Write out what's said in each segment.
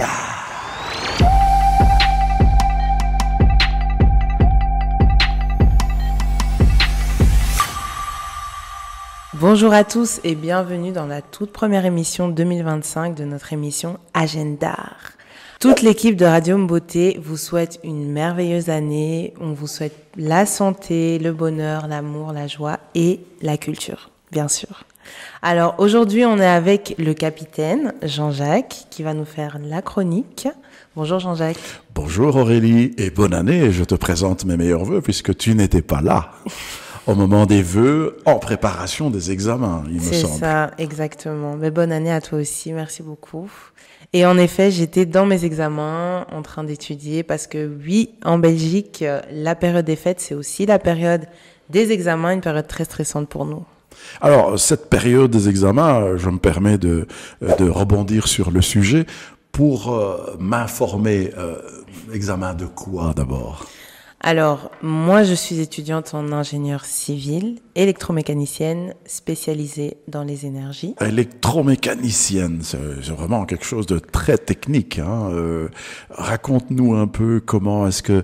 Agenda. Bonjour à tous et bienvenue dans la toute première émission 2025 de notre émission Agenda. Toute l'équipe de Radio Mboté vous souhaite une merveilleuse année. On vous souhaite la santé, le bonheur, l'amour, la joie et la culture, bien sûr. Alors aujourd'hui, on est avec le capitaine Jean-Jacques qui va nous faire la chronique. Bonjour Jean-Jacques. Bonjour Aurélie et bonne année. Et je te présente mes meilleurs vœux puisque tu n'étais pas là au moment des vœux en préparation des examens, il me semble. C'est ça, exactement. Mais bonne année à toi aussi, merci beaucoup. Et en effet, j'étais dans mes examens en train d'étudier parce que oui, en Belgique, la période des fêtes, c'est aussi la période des examens, une période très stressante pour nous. Alors, cette période des examens, je me permets de rebondir sur le sujet pour m'informer. Examen de quoi d'abord ? Alors, moi, je suis étudiante en ingénieur civil, électromécanicienne, spécialisée dans les énergies. Électromécanicienne, c'est vraiment quelque chose de très technique. Hein. Raconte-nous un peu comment est-ce que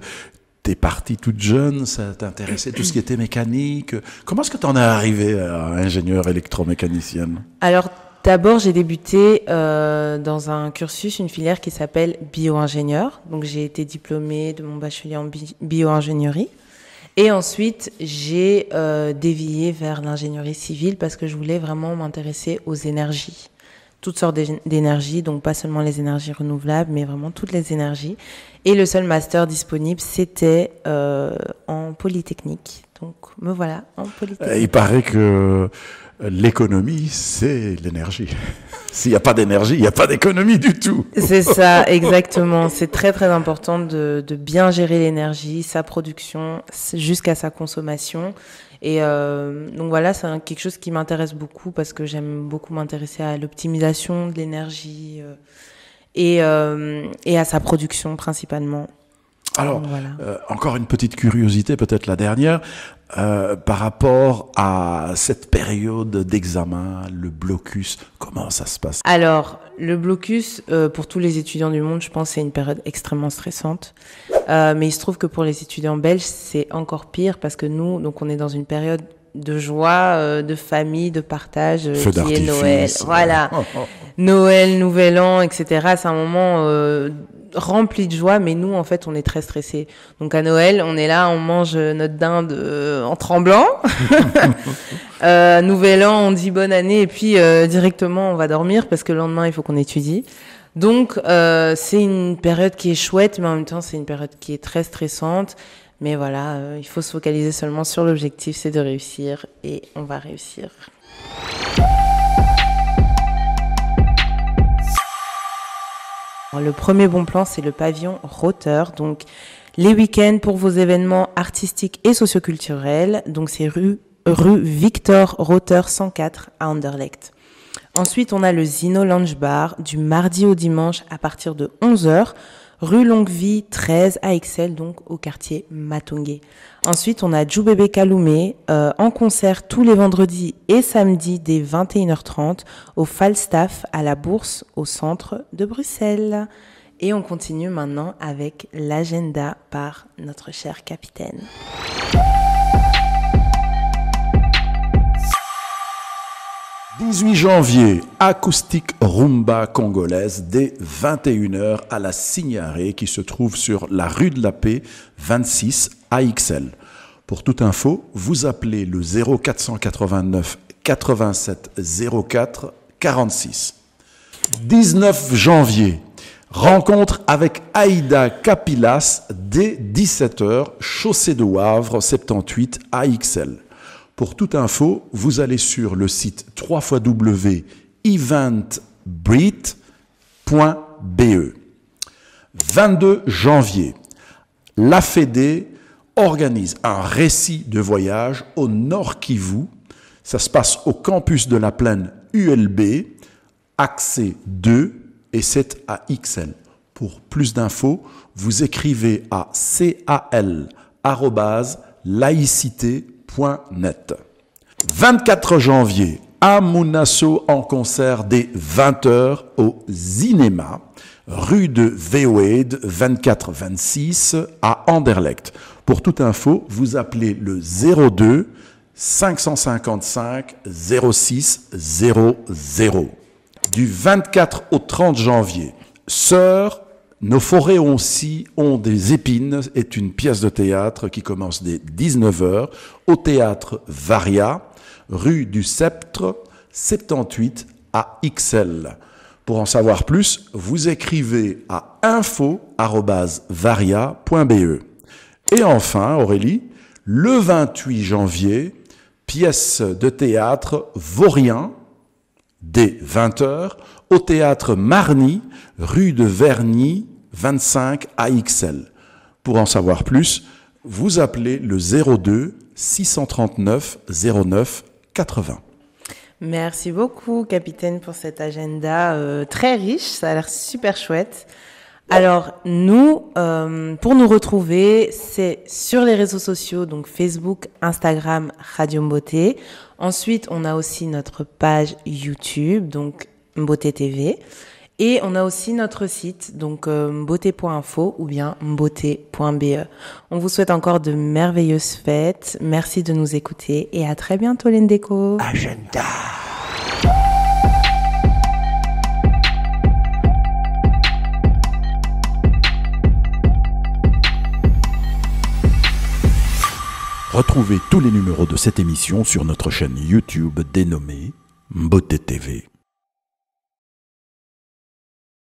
t'es partie toute jeune, ça t'intéressait tout ce qui était mécanique. Comment est-ce que t'en es arrivée à ingénieur électromécanicienne ? Alors, d'abord, j'ai débuté dans un cursus, une filière qui s'appelle bio-ingénieur. Donc, j'ai été diplômée de mon bachelier en bio-ingénierie. Et ensuite, j'ai dévié vers l'ingénierie civile parce que je voulais vraiment m'intéresser aux énergies. Toutes sortes d'énergies, donc pas seulement les énergies renouvelables, mais vraiment toutes les énergies. Et le seul master disponible, c'était en Polytechnique. Donc, me voilà en Polytechnique. Il paraît que l'économie, c'est l'énergie. S'il n'y a pas d'énergie, il n'y a pas d'économie du tout. C'est ça, exactement. C'est très, très important de bien gérer l'énergie, sa production, jusqu'à sa consommation. Et donc voilà, c'est quelque chose qui m'intéresse beaucoup parce que j'aime beaucoup m'intéresser à l'optimisation de l'énergie et à sa production principalement. Alors, voilà. Encore une petite curiosité, peut-être la dernière, par rapport à cette période d'examen, le blocus, comment ça se passe ? Alors, le blocus, pour tous les étudiants du monde, je pense que c'est une période extrêmement stressante. Mais il se trouve que pour les étudiants belges, c'est encore pire parce que nous, donc on est dans une période de joie, de famille, de partage, qui est Noël. Voilà. Noël, Nouvel An, etc. C'est un moment rempli de joie, mais nous, en fait, on est très stressés. Donc, à Noël, on est là, on mange notre dinde en tremblant. Nouvel An, on dit bonne année, et puis directement, on va dormir parce que le lendemain, il faut qu'on étudie. Donc, c'est une période qui est chouette, mais en même temps, c'est une période qui est très stressante. Mais voilà, il faut se focaliser seulement sur l'objectif, c'est de réussir, et on va réussir. Le premier bon plan, c'est le pavillon Roter. Donc, les week-ends pour vos événements artistiques et socioculturels. Donc, c'est rue Victor Roter 104 à Anderlecht. Ensuite, on a le Zino Lounge Bar du mardi au dimanche à partir de 11h. Rue Longue-Vie 13 à Ixelles, donc au quartier Matongé. Ensuite, on a Djoubébé Kaloumé en concert tous les vendredis et samedis dès 21h30 au Falstaff à la Bourse au centre de Bruxelles. Et on continue maintenant avec l'agenda par notre cher capitaine. « 18 janvier, acoustique rumba congolaise dès 21h à la Signaret qui se trouve sur la rue de la Paix 26 à Ixelles. Pour toute info, vous appelez le 0489 87 04 46. 19 janvier, rencontre avec Aïda Capilas dès 17h, chaussée de Wavre 78 à Ixelles. Pour toute info, vous allez sur le site www.eventbrite.be. 22 janvier, la Fédé organise un récit de voyage au Nord Kivu. Ça se passe au campus de la plaine ULB, accès 2, et c'est à Ixelles. Pour plus d'infos, vous écrivez à cal@laïcité.net. 24 janvier, Amunasso en concert dès 20h au Cinéma, rue de Veeweed 2426 à Anderlecht. Pour toute info, vous appelez le 02 555 06 00. Du 24 au 30 janvier, Sœurs, nos forêts aussi ont des épines est une pièce de théâtre qui commence dès 19h au théâtre Varia, rue du Sceptre, 78 à XL. Pour en savoir plus, vous écrivez à info@varia.be. Et enfin, Aurélie, le 28 janvier, pièce de théâtre Vaurien, dès 20h, au théâtre Marny, rue de Verny, 25 à XL. Pour en savoir plus, vous appelez le 02 639 09 80. Merci beaucoup, capitaine, pour cet agenda très riche. Ça a l'air super chouette. Alors, nous, pour nous retrouver, c'est sur les réseaux sociaux, donc Facebook, Instagram, Radio Mboté. Ensuite, on a aussi notre page YouTube, donc Mboté TV. Et on a aussi notre site, donc mboté.info ou bien mboté.be. On vous souhaite encore de merveilleuses fêtes. Merci de nous écouter et à très bientôt, l'Ndeko. Agenda. Retrouvez tous les numéros de cette émission sur notre chaîne YouTube dénommée Mboté TV.